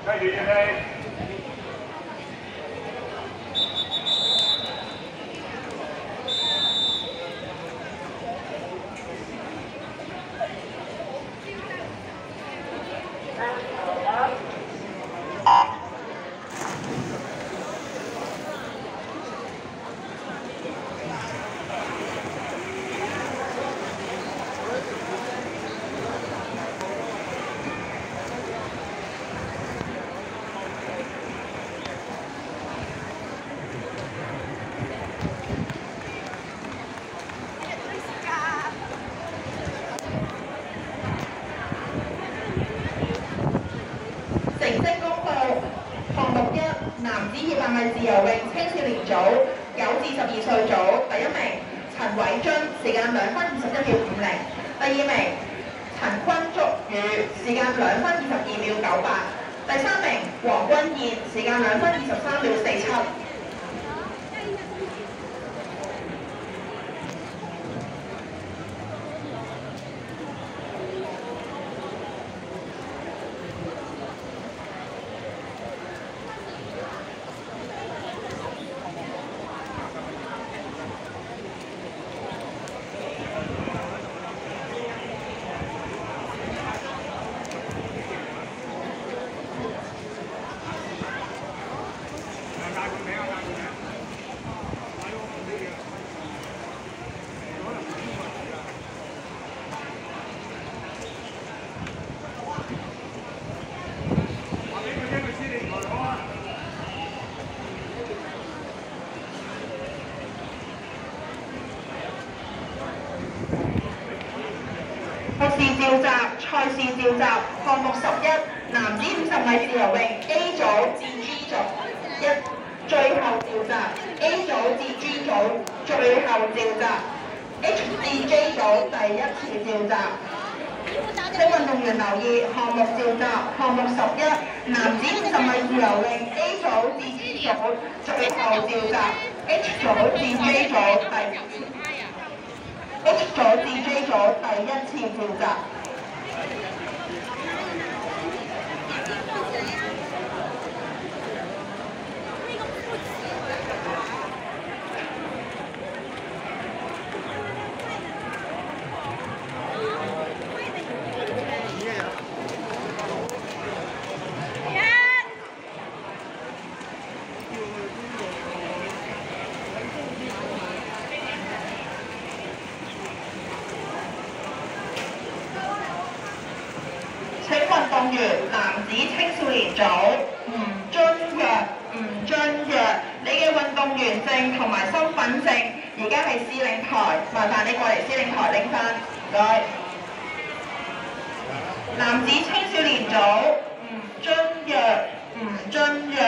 跟住預備。成績公佈，項目一男子200米自由泳青少年組9至12歲組，第一名陳偉津，時間2分21秒50；第二名陳坤竹宇，時間2分22秒98；第三名黃君燕，時間2分23秒47。賽事召集項目11男子50米自由泳 A 組至 G 組最後召集 A 組至 G 組最後召集 H 至 J 組第一次召集。請運動員留意項目召集項目11男子50米自由泳 A 組至 G 組最後召集 H 組至 J 組H 組至 J 組第一次召集。請運動員男子青少年組吳津若，你嘅運動員證同埋身份證而家係司令台，麻煩你過嚟司令台拎返，唔該。男子青少年組吳津若。